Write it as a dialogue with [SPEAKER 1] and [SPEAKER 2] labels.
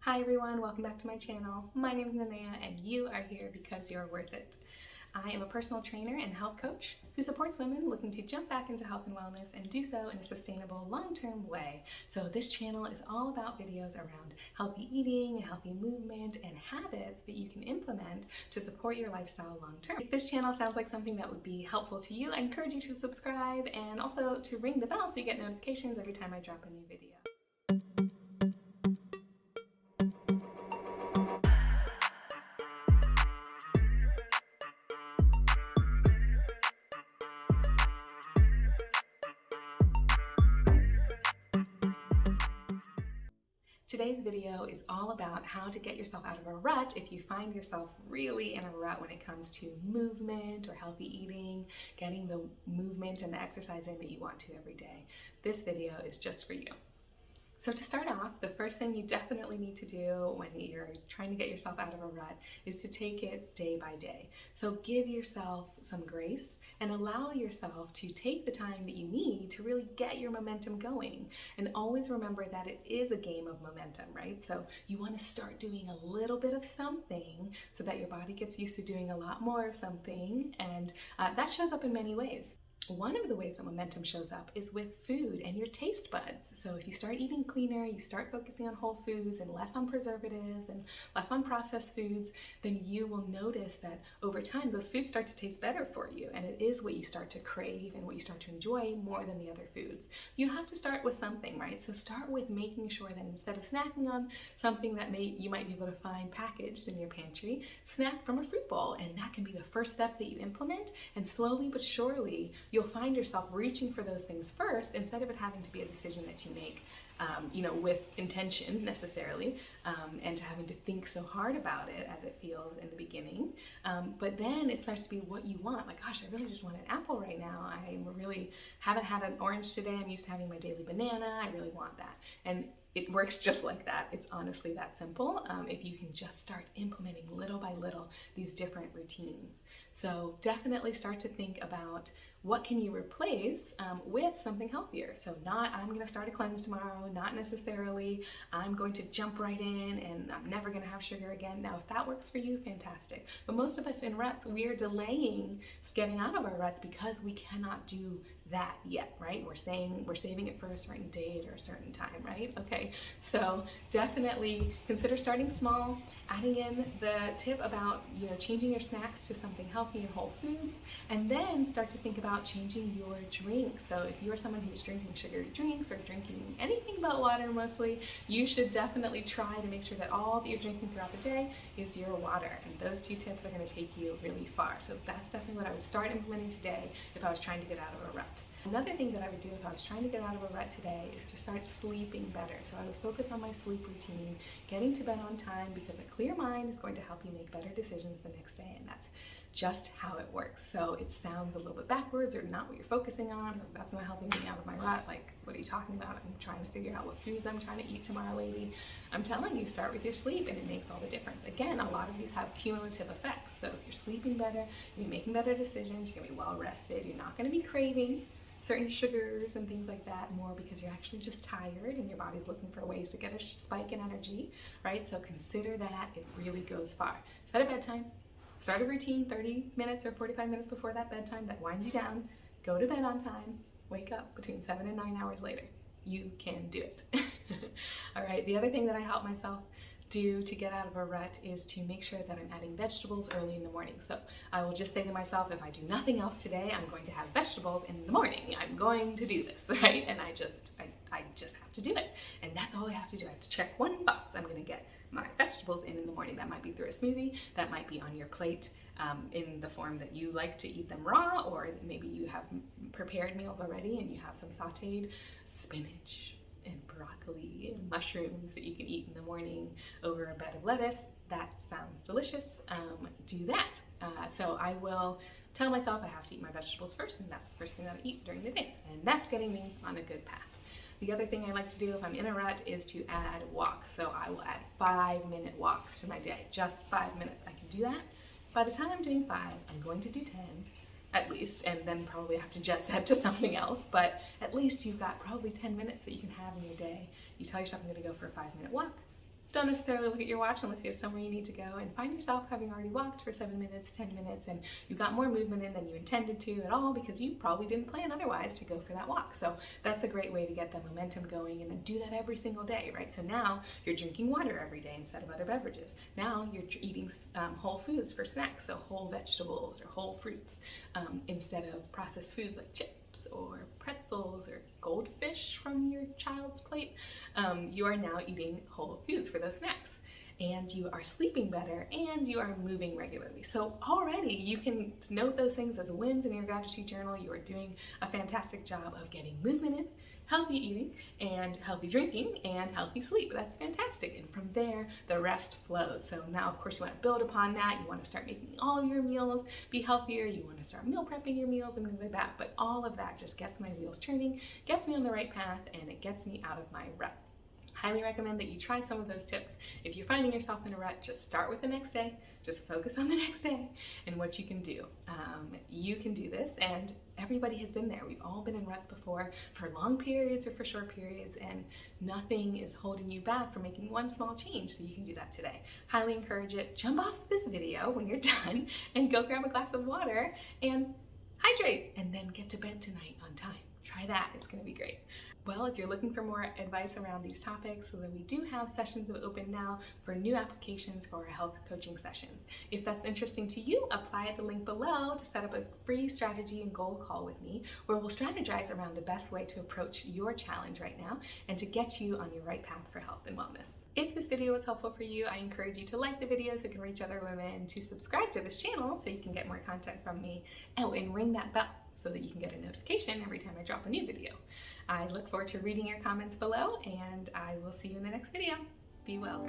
[SPEAKER 1] Hi everyone, welcome back to my channel. My name is Nanea and you are here because you're worth it. I am a personal trainer and health coach who supports women looking to jump back into health and wellness and do so in a sustainable, long-term way. So this channel is all about videos around healthy eating, healthy movement, and habits that you can implement to support your lifestyle long-term. If this channel sounds like something that would be helpful to you, I encourage you to subscribe and also to ring the bell so you get notifications every time I drop a new video. Today's video is all about how to get yourself out of a rut if you find yourself really in a rut when it comes to movement or healthy eating, getting the movement and the exercise in that you want to every day. This video is just for you. So to start off, the first thing you definitely need to do when you're trying to get yourself out of a rut is to take it day by day. So give yourself some grace and allow yourself to take the time that you need to really get your momentum going. And always remember that it is a game of momentum, right? So you want to start doing a little bit of something so that your body gets used to doing a lot more of something. And that shows up in many ways. One of the ways that momentum shows up is with food and your taste buds. So if you start eating cleaner, you start focusing on whole foods and less on preservatives and less on processed foods, then you will notice that over time those foods start to taste better for you, and it is what you start to crave and what you start to enjoy more than the other foods. You have to start with something, right? So start with making sure that instead of snacking on something that you might be able to find packaged in your pantry, snack from a fruit bowl, and that can be the first step that you implement, and slowly but surely you'll find yourself reaching for those things first instead of it having to be a decision that you make with intention necessarily, and having to think so hard about it as it feels in the beginning. But then it starts to be what you want. Like, gosh, I really just want an apple right now. I really haven't had an orange today. I'm used to having my daily banana. I really want that. And it works just like that. It's honestly that simple if you can just start implementing little by little these different routines. So definitely start to think about what can you replace with something healthier. So not, I'm going to start a cleanse tomorrow, not necessarily, I'm going to jump right in and I'm never going to have sugar again. Now, if that works for you, fantastic. But most of us in ruts, we are delaying getting out of our ruts because we cannot do that yet, right? We're saving it for a certain date or a certain time, right? Okay, so definitely consider starting small, adding in the tip about changing your snacks to something healthy and whole foods, and then start to think about changing your drink. So if you're someone who's drinking sugary drinks or drinking anything but water mostly, you should definitely try to make sure that all that you're drinking throughout the day is your water. And those two tips are going to take you really far. So that's definitely what I would start implementing today if I was trying to get out of a rut. Another thing that I would do if I was trying to get out of a rut today is to start sleeping better. So I would focus on my sleep routine, getting to bed on time, because a clear mind is going to help you make better decisions the next day, and that's just how it works. So it sounds a little bit backwards or not what you're focusing on, or that's not helping me out of my rut. Like, what are you talking about? I'm trying to figure out what foods I'm trying to eat tomorrow, lady. I'm telling you, start with your sleep and it makes all the difference. Again, a lot of these have cumulative effects. So if you're sleeping better, you're making better decisions, you're gonna be well rested, you're not gonna be craving certain sugars and things like that more because you're actually just tired and your body's looking for ways to get a spike in energy, right? So consider that. It really goes far. Set a bedtime, start a routine 30 minutes or 45 minutes before that bedtime that winds you down, go to bed on time, wake up between 7 and 9 hours later. You can do it. All right, the other thing that I help myself do to get out of a rut is to make sure that I'm adding vegetables early in the morning. So I will just say to myself, if I do nothing else today, I'm going to have vegetables in the morning. I'm going to do this, right? And I just have to do it. And that's all I have to do. I have to check one box. I'm going to get my vegetables in the morning. That might be through a smoothie. That might be on your plate in the form that you like to eat them raw, or maybe you have prepared meals already and you have some sauteed spinach and broccoli and mushrooms that you can eat in the morning over a bed of lettuce. That sounds delicious. Do that. So I will tell myself I have to eat my vegetables first, and that's the first thing that I eat during the day. And that's getting me on a good path. The other thing I like to do if I'm in a rut is to add walks. So I will add 5-minute walks to my day, just 5 minutes. I can do that. By the time I'm doing 5, I'm going to do 10. At least, and then probably have to jet set to something else, but at least you've got probably 10 minutes that you can have in your day. You tell yourself, I'm gonna go for a 5-minute walk, Don't necessarily look at your watch unless you have somewhere you need to go, and find yourself having already walked for 7 minutes, 10 minutes, and you got more movement in than you intended to at all because you probably didn't plan otherwise to go for that walk. So that's a great way to get the momentum going, and then do that every single day, right? So now you're drinking water every day instead of other beverages. Now you're eating whole foods for snacks, so whole vegetables or whole fruits instead of processed foods like chips or pretzels or goldfish from your child's plate. You are now eating whole foods for those snacks, and you are sleeping better, and you are moving regularly. So already you can note those things as wins in your gratitude journal. You are doing a fantastic job of getting movement in, healthy eating, and healthy drinking, and healthy sleep. That's fantastic. And from there, the rest flows. So now, of course, you want to build upon that. You want to start making all your meals be healthier. You want to start meal prepping your meals and things like that. But all of that just gets my wheels turning, gets me on the right path, and it gets me out of my rut. Highly recommend that you try some of those tips. If you're finding yourself in a rut, just start with the next day. Just focus on the next day and what you can do. You can do this, and everybody has been there. We've all been in ruts before, for long periods or for short periods, and nothing is holding you back from making one small change, so you can do that today. Highly encourage it. Jump off this video when you're done and go grab a glass of water and hydrate, and then get to bed tonight on time. Try that, it's gonna be great. Well, if you're looking for more advice around these topics, so then we do have sessions open now for new applications for our health coaching sessions. If that's interesting to you, apply at the link below to set up a free strategy and goal call with me, where we'll strategize around the best way to approach your challenge right now and to get you on your right path for health and wellness. If this video was helpful for you, I encourage you to like the video so it can reach other women, to subscribe to this channel so you can get more content from me, and ring that bell so that you can get a notification every time I drop a new video. I look forward to reading your comments below, and I will see you in the next video. Be well.